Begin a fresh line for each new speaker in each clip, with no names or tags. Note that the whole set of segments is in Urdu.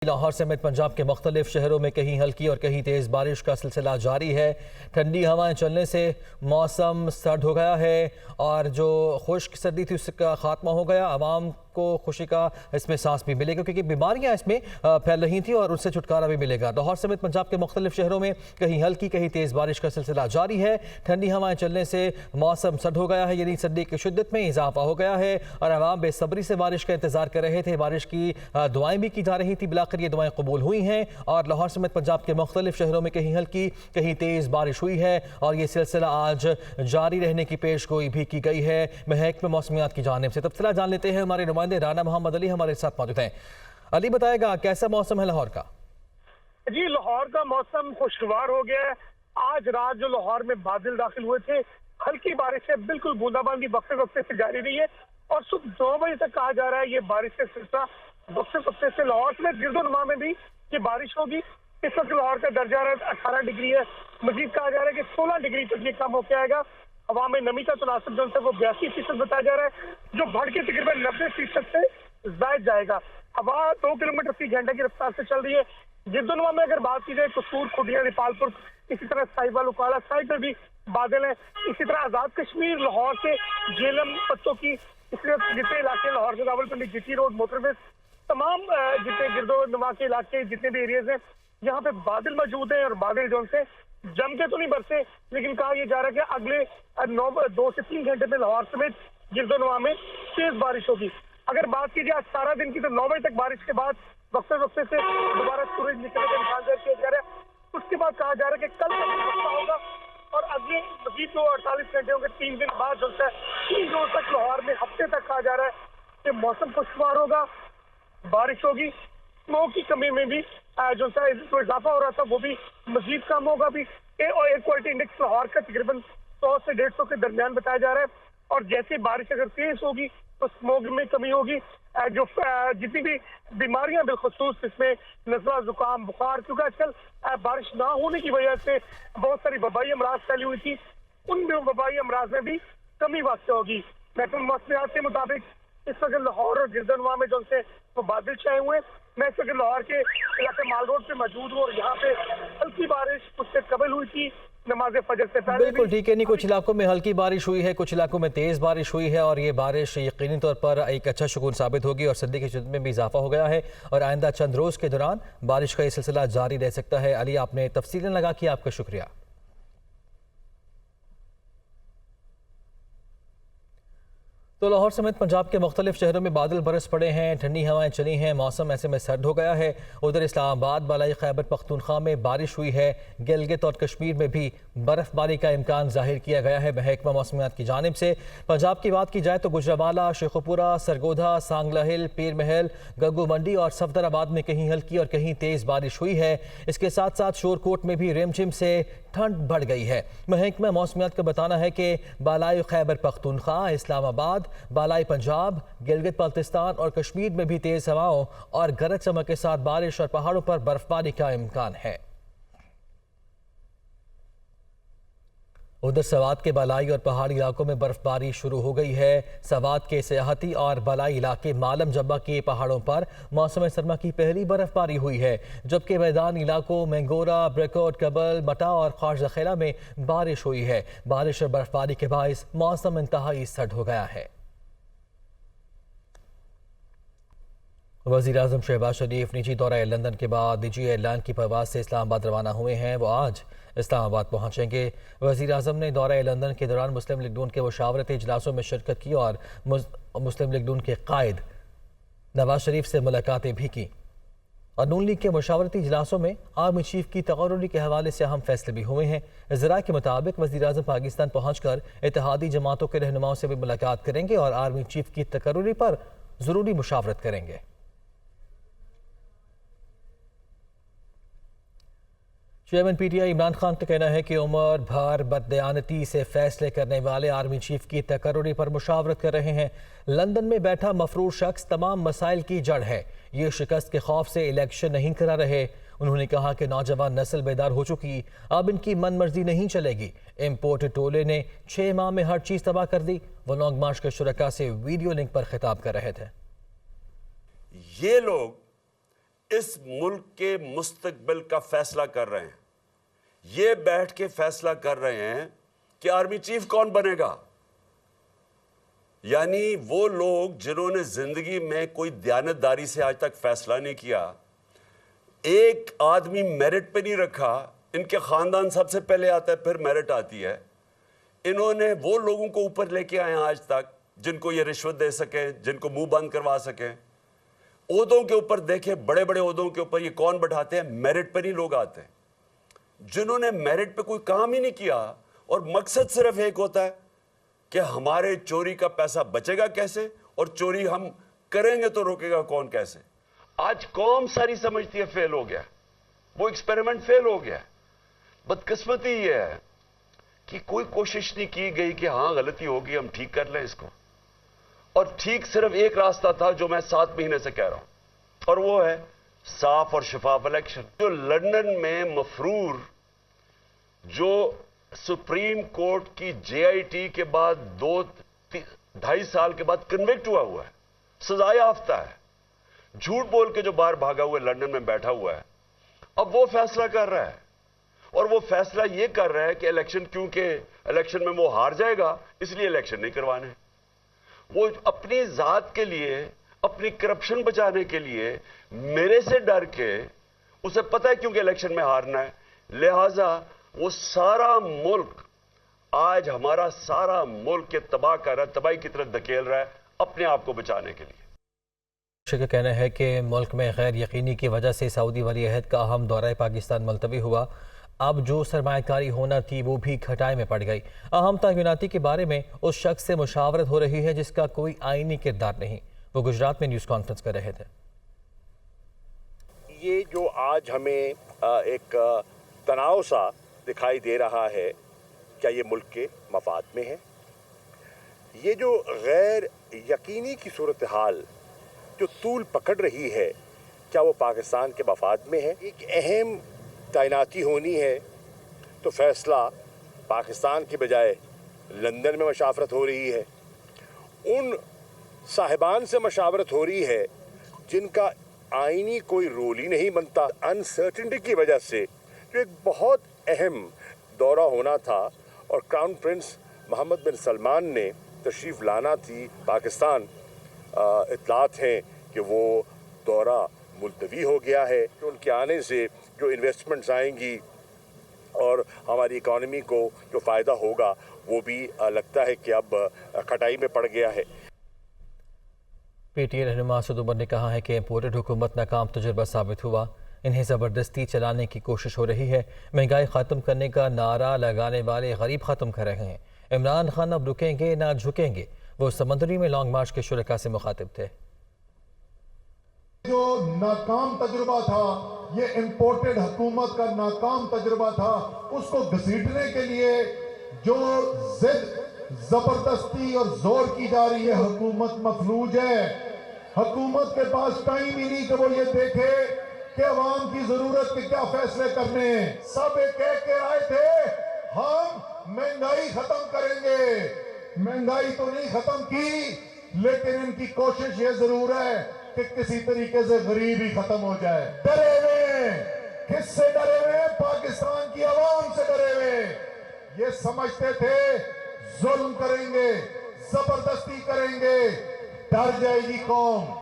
لاہور سمیت پنجاب کے مختلف شہروں میں کہیں ہلکی اور کہیں تیز بارش کا سلسلہ جاری ہے۔ ٹھنڈی ہوائیں چلنے سے موسم سرد ہو گیا ہے اور جو خشک سردی تھی اس کا خاتمہ ہو گیا۔ عوام کو خوشی کا اس میں سانس بھی ملے گا کیونکہ بیماریاں اس میں پھیل رہی تھیں اور ان سے چھٹکارا بھی ملے گا۔ لاہور سمیت پنجاب کے مختلف شہروں میں کہیں ہلکی کہیں تیز بارش کا سلسلہ جاری ہے۔ ٹھنڈی ہوائیں چلنے سے موسم سرد ہو گیا ہے، یعنی سردی کی شدت میں اضافہ ہو گیا ہے اور عوام بے صبری سے بارش کا انتظار کر رہے تھے۔ بارش کی دعائیں بھی کی جا رہی تھی، بلاخر یہ دعائیں قبول ہوئی ہیں اور لاہور سمیت پنجاب کے مختلف شہروں میں کہیں ہلکی کہیں تیز بارش ہوئی ہے اور یہ سلسلہ آج جاری رہنے کی پیش گوئی بھی کی گئی ہے محکمہ موسمیات کی جانب سے۔ تفصیلات جان لیتے ہیں، ہمارے نمائندے رانا محمد علی ہمارے ساتھ موجود ہیں۔ علی بتائے گا کیسا موسم ہے لاہور کا؟
جی، لاہور کا موسم خوشگوار ہو گیا ہے۔ آج رات جو لاہور میں بادل داخل ہوئے تھے، ہلکی بارش ہے، بالکل بوندا باندی وقفے وقفے سے جاری رہی ہے اور صبح 9 بجے تک کہا جا رہا ہے یہ بارش کا سلسلہ وقفے وقفے سے لاہور میں گرد و نما میں بھی یہ بارش ہوگی۔ اس وقت لاہور کا درجہ 18 ڈگری ہے، مزید کہا جا رہا ہے کہ 16 ڈگری تک یہ کم ہو کے آئے گا۔ ہوا میں نمی کا تناسب جو ہے وہ 82% بتایا جا رہا ہے، جو بڑھ کے تقریباً 90% سے زائد جائے گا۔ ہوا 2 کلومیٹر فی گھنٹہ کی رفتار سے چل رہی ہے۔ گردنما میں اگر بات کی جائے قصور، کھڈیاں، نیپال پور، اسی طرح صاحبہ اکالا سائڈ پر بھی بادل ہیں۔ اسی طرح آزاد کشمیر، لاہور سے جیلم پتوں کی اس وقت جتنے علاقے لاہور سے Rawalpindi G T road, motorways, تمام جتنے گرد و نما کے علاقے جتنے بھی ایریاز ہیں یہاں پہ بادل موجود ہیں اور بادل جو سے جم کے تو نہیں برسے، لیکن کہا یہ جا رہا ہے کہ اگلے 2 سے 3 گھنٹے میں لاہور سمیت گرد و نما میں تیز بارش ہوگی۔ اگر بات کی جائے 17 دن کی تو 9 بجے تک بارش کے بعد وقفے وقفے سے دوبارہ سورج نکلنے کا امکان ظاہر کیا جا رہا ہے۔ اس کے بعد کہا جا رہا ہے کہ کل تک وقفہ ہوگا اور اگلے مزید 48 گھنٹے ہوں گے، 3 دن بعد جو ہے 3 دنوں تک لاہور میں ہفتے تک کہا جا رہا ہے کہ موسم خوشگوار ہوگا، بارش ہوگی۔ اسموک کی کمی میں بھی جو اضافہ ہو رہا تھا وہ بھی مزید کم ہوگا بھی، اور ایئر کوالٹی انڈیکس لاہور کا تقریباً 100 سے 150 کے درمیان بتایا جا رہا ہے اور جیسے بارش اگر تیز ہوگی تو اسموک میں کمی ہوگی۔ جو جتنی بھی بیماریاں بالخصوص اس میں نزلہ، زکام، بخار، کیونکہ آج کل بارش نہ ہونے کی وجہ سے بہت ساری وبائی امراض پھیلی ہوئی تھی، ان وبائی امراض میں بھی کمی واقع ہوگی۔ محکمہ موسمیات کے مطابق اس وقت لاہور اور گرد و نما میں جو سے وہ بادل چھائے ہوئے ہیں۔ میں اس وقت لاہور کے علاقے مال روڈ پہ موجود ہوں اور یہاں پہ ہلکی بارش اس سے قبل ہوئی تھی نماز فجر سے پہلے۔
بالکل ٹھیک ہے، نہیں کچھ علاقوں میں ہلکی بارش ہوئی ہے، کچھ علاقوں میں تیز بارش ہوئی ہے اور یہ بارش یقینی طور پر ایک اچھا شگون ثابت ہوگی اور سردی کی شدت میں بھی اضافہ ہو گیا ہے اور آئندہ چند روز کے دوران بارش کا یہ سلسلہ جاری رہ سکتا ہے۔ علی، آپ نے تفصیلیں لگا کی، آپ کا شکریہ۔ تو لاہور سمیت پنجاب کے مختلف شہروں میں بادل برس پڑے ہیں، ٹھنڈی ہوائیں چلی ہیں، موسم ایسے میں سرد ہو گیا ہے۔ ادھر اسلام آباد، بالائی خیبر پختونخوا میں بارش ہوئی ہے، گلگت اور کشمیر میں بھی برف باری کا امکان ظاہر کیا گیا ہے محکمہ موسمیات کی جانب سے۔ پنجاب کی بات کی جائے تو گجرانوالہ، شیخوپورہ، سرگودھا، سانگلہ ہل، پیر محل، گنگو منڈی اور صفدر آباد میں کہیں ہلکی اور کہیں تیز بارش ہوئی ہے۔ اس کے ساتھ ساتھ شورکوٹ میں بھی رم جھم سے ٹھنڈ بڑھ گئی ہے۔ محکمہ موسمیات کا بتانا ہے کہ بالائی خیبر پختونخوا، اسلام آباد، بالائی پنجاب، گلگت بلتستان اور کشمیر میں بھی تیز ہواؤں اور گرج چمک کے ساتھ بارش اور پہاڑوں پر برف باری کا امکان ہے۔ ادھر سوات کے بالائی اور پہاڑی علاقوں میں برف باری شروع ہو گئی ہے۔ سوات کے سیاحتی اور بالائی علاقے مالم جبہ کے پہاڑوں پر موسم سرما کی پہلی برف باری ہوئی ہے، جبکہ میدانی علاقوں مینگورہ، بریکوٹ، کبل، مٹا اور خواجہ خیلہ میں بارش ہوئی ہے۔ بارش اور برف باری کے باعث موسم انتہائی سرد ہو گیا ہے۔ وزیراعظم شہباز شریف نجی دورہ لندن کے بعد نجی ایئر لائن کی پرواز سے اسلام آباد روانہ ہوئے ہیں۔ وہ آج اسلام آباد پہنچیں گے۔ وزیراعظم نے دورہ لندن کے دوران مسلم لیگ نون کے مشاورتی اجلاسوں میں شرکت کی اور مسلم لیگ نون کے قائد نواز شریف سے ملاقاتیں بھی کی اور نون لیگ کے مشاورتی اجلاسوں میں آرمی چیف کی تقرری کے حوالے سے اہم فیصلے بھی ہوئے ہیں۔ ذرائع کے مطابق وزیراعظم پاکستان پہنچ کر اتحادی جماعتوں کے رہنماؤں سے بھی ملاقات کریں گے اور آرمی چیف کی تقرری پر ضروری مشاورت کریں گے۔ Chairman P T I Imran Khan کا کہنا ہے کہ عمر بھر بددیانتی سے فیصلے کرنے والے آرمی چیف کی تقرری پر مشاورت کر رہے ہیں۔ لندن میں بیٹھا مفرور شخص تمام مسائل کی جڑ ہے، یہ شکست کے خوف سے الیکشن نہیں کرا رہے۔ انہوں نے کہا کہ نوجوان نسل بیدار ہو چکی، اب ان کی من مرضی نہیں چلے گی۔ امپورٹ ٹولے نے 6 ماہ میں ہر چیز تباہ کر دی۔ وہ لانگ مارچ کے شرکاء سے ویڈیو لنک پر خطاب کر رہے تھے۔
یہ لوگ اس ملک کے مستقبل کا فیصلہ کر رہے ہیں. یہ بیٹھ کے فیصلہ کر رہے ہیں کہ آرمی چیف کون بنے گا. یعنی وہ لوگ جنہوں نے زندگی میں کوئی دیانتداری سے آج تک فیصلہ نہیں کیا, ایک آدمی میرٹ پہ نہیں رکھا, ان کے خاندان سب سے پہلے آتا ہے پھر میرٹ آتی ہے. انہوں نے وہ لوگوں کو اوپر لے کے آئے ہیں آج تک جن کو یہ رشوت دے سکیں, جن کو منہ بند کروا سکیں. عہدوں کے اوپر دیکھیں, بڑے بڑے عہدوں کے اوپر یہ کون بٹھاتے ہیں؟ میرٹ پر ہی لوگ آتے ہیں جنہوں نے میرٹ پہ کوئی کام ہی نہیں کیا, اور مقصد صرف ایک ہوتا ہے کہ ہمارے چوری کا پیسہ بچے گا کیسے, اور چوری ہم کریں گے تو روکے گا کون کیسے. آج قوم ساری سمجھتی ہے فیل ہو گیا, وہ ایکسپیریمنٹ فیل ہو گیا. بدقسمتی یہ ہے کہ کوئی کوشش نہیں کی گئی کہ ہاں غلطی ہوگی ہم ٹھیک کر لیں اس کو. اور ٹھیک صرف ایک راستہ تھا جو میں 7 مہینے سے کہہ رہا ہوں, اور وہ ہے صاف اور شفاف الیکشن. جو لندن میں مفرور جو سپریم کورٹ کی JIT کے بعد 2-2.5 سال کے بعد کنوکٹ ہوا ہے, سزا یافتہ ہے, جھوٹ بول کے جو باہر بھاگا ہوا ہے لندن میں بیٹھا ہوا ہے, اب وہ فیصلہ کر رہا ہے. اور وہ فیصلہ یہ کر رہا ہے کہ الیکشن, کیونکہ الیکشن میں وہ ہار جائے گا اس لیے الیکشن نہیں کروانے. وہ اپنی ذات کے لیے, اپنی کرپشن بچانے کے لیے میرے سے ڈر کے, اسے پتہ ہے کیونکہ الیکشن میں ہارنا ہے, لہٰذا وہ سارا ملک, آج ہمارا سارا ملک کے تباہ کر رہا ہے, تباہی کی طرف دھکیل رہا ہے اپنے آپ کو بچانے کے لیے.
کا کہنا ہے کہ ملک میں غیر یقینی کی وجہ سے سعودی ولی عہد کا اہم دورہ پاکستان ملتوی ہوا. اب جو سرمایہ کاری ہونا تھی وہ بھی کھٹائی میں پڑ گئی. اہم تعیناتی کے بارے میں اس شخص سے مشاورت ہو رہی ہے جس کا کوئی آئینی کردار نہیں. وہ گجرات میں نیوز کانفرنس کر رہے تھے.
یہ جو آج ہمیں ایک تناؤ سا دکھائی دے رہا ہے, کیا یہ ملک کے مفاد میں ہے؟ یہ جو غیر یقینی کی صورتحال جو طول پکڑ رہی ہے, کیا وہ پاکستان کے مفاد میں ہے؟ ایک اہم تعیناتی ہونی ہے تو فیصلہ پاکستان کی بجائے لندن میں مشاورت ہو رہی ہے. ان صاحبان سے مشاورت ہو رہی ہے جن کا آئینی کوئی رول ہی نہیں بنتا. انسرٹنٹی کی وجہ سے جو ایک بہت اہم دورہ ہونا تھا, اور کراؤن پرنس محمد بن سلمان نے تشریف لانا تھی پاکستان, اطلاعات ہیں کہ وہ دورہ ملتوی ہو گیا ہے. ان کے آنے سے جو انویسٹمنٹس آئیں گی اور ہماری اکانومی کو جو فائدہ ہوگا وہ بھی لگتا ہے کہ اب کھٹائی میں پڑ گیا ہے.
PTI رہنما اسد عمر نے کہا ہے کہ امپورٹڈ حکومت ناکام تجربہ ثابت ہوا, انہیں زبردستی چلانے کی کوشش ہو رہی ہے. مہنگائی ختم کرنے کا نعرہ لگانے والے غریب ختم کر رہے ہیں. عمران خان اب رکیں گے نہ جھکیں گے. وہ سمندری میں لانگ مارچ کے شرکاء سے مخاطب تھے.
جو ناکام تجربہ تھا, یہ امپورٹڈ حکومت کا ناکام تجربہ تھا, اس کو گھسیٹنے کے لیے جو ضد زبردستی اور زور کی جا رہی ہے, حکومت مفلوج ہے. حکومت کے پاس ٹائم ہی نہیں کہ وہ یہ دیکھے کہ عوام کی ضرورت کے کیا فیصلے کرنے ہیں. سب کہہ کے آئے تھے ہم مہنگائی ختم کریں گے. مہنگائی تو نہیں ختم کی, لیکن ان کی کوشش یہ ضرور ہے کہ کسی طریقے سے غریب ہی ختم ہو جائے. ڈرے ہوئے, کس سے ڈرے ہوئے؟ پاکستان کی عوام سے ڈرے ہوئے. یہ سمجھتے تھے ظلم کریں گے, زبردستی کریں گے, ڈر جائے گی قوم.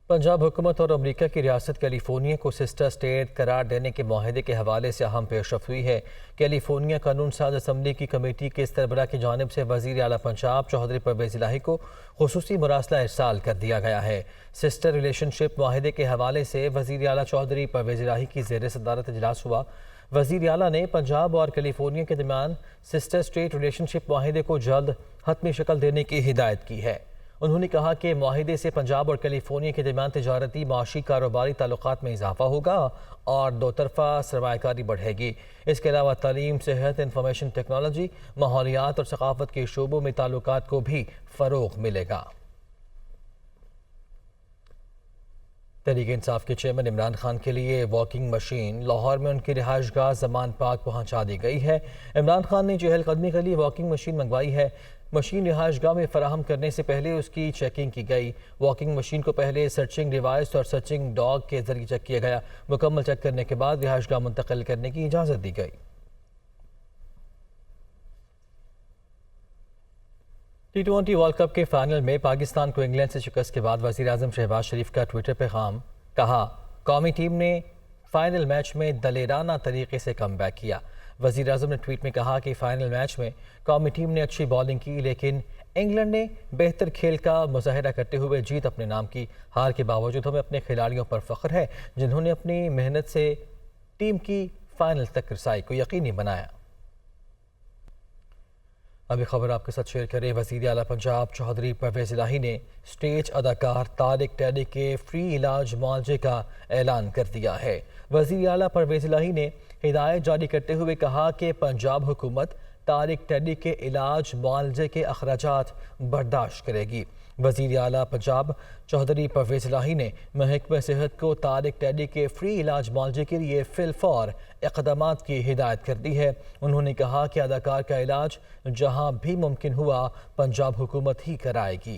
پنجاب حکومت اور امریکہ کی ریاست کیلیفورنیا کو سسٹر سٹیٹ قرار دینے کے معاہدے کے حوالے سے اہم پیش رفت ہوئی ہے. کیلیفورنیا قانون ساز اسمبلی کی کمیٹی کے سربراہ کی جانب سے وزیر اعلیٰ پنجاب چودھری پرویز الہی کو خصوصی مراسلہ ارسال کر دیا گیا ہے. سسٹر ریلیشن شپ معاہدے کے حوالے سے وزیر اعلیٰ چودھری پرویز الہی کی زیر صدارت اجلاس ہوا. وزیر اعلیٰ نے پنجاب اور کیلیفورنیا کے درمیان سسٹر سٹیٹ ریلیشن شپ معاہدے کو جلد حتمی شکل دینے کی ہدایت کی ہے. انہوں نے کہا کہ معاہدے سے پنجاب اور کیلیفورنیا کے درمیان تجارتی, معاشی, کاروباری تعلقات میں اضافہ ہوگا اور دو طرفہ سرمایہ کاری بڑھے گی. اس کے علاوہ تعلیم, صحت, انفارمیشن ٹیکنالوجی, ماحولیات اور ثقافت کے شعبوں میں تعلقات کو بھی فروغ ملے گا. تحریک انصاف کے چیئرمین عمران خان کے لیے واکنگ مشین لاہور میں ان کی رہائش گاہ زمان پاک پہنچا دی گئی ہے. عمران خان نے چہل قدمی کے لیے واکنگ مشین منگوائی ہے. مشین رہائش گاہ میں فراہم کرنے سے پہلے اس کی چیکنگ کی گئی۔ واکنگ مشین کو پہلے سرچنگ ڈیوائس اور سرچنگ ڈاگ کے ذریعے چیک کیا گیا۔ مکمل چیک کرنے کے بعد رہائش گاہ منتقل کرنے کی اجازت دی گئی۔ T20 ورلڈ کپ کے فائنل میں پاکستان کو انگلینڈ سے شکست کے بعد وزیر اعظم شہباز شریف کا ٹویٹر پیغام، کہا قومی ٹیم نے فائنل میچ میں دلیرانہ طریقے سے کم بیک کیا۔ وزیر اعظم نے ٹویٹ میں کہا کہ فائنل میچ میں قومی ٹیم نے اچھی بالنگ کی، لیکن انگلینڈ نے بہتر کھیل کا مظاہرہ کرتے ہوئے جیت اپنے نام کی۔ ہار کے باوجود ہمیں اپنے کھلاڑیوں پر فخر ہے جنہوں نے اپنی محنت سے ٹیم کی فائنل تک رسائی کو یقینی بنایا۔ ابھی خبر آپ کے ساتھ شیئر کریں۔ وزیر اعلیٰ پنجاب چودھری پرویز الہی نے سٹیج اداکار طارق ٹیلی کے فری علاج معالجے کا اعلان کر دیا ہے۔ وزیر اعلیٰ پرویز الہی نے ہدایت جاری کرتے ہوئے کہا کہ پنجاب حکومت طارق ٹیلی کے علاج معالجے کے اخراجات برداشت کرے گی۔ وزیر اعلیٰ پنجاب چودھری پرویز الہی نے محکمہ صحت کو طارق ٹیلی کے فری علاج معالجے کے لیے فی الفور اقدامات کی ہدایت کر دی ہے۔ انہوں نے کہا کہ اداکار کا علاج جہاں بھی ممکن ہوا پنجاب حکومت ہی کرائے گی۔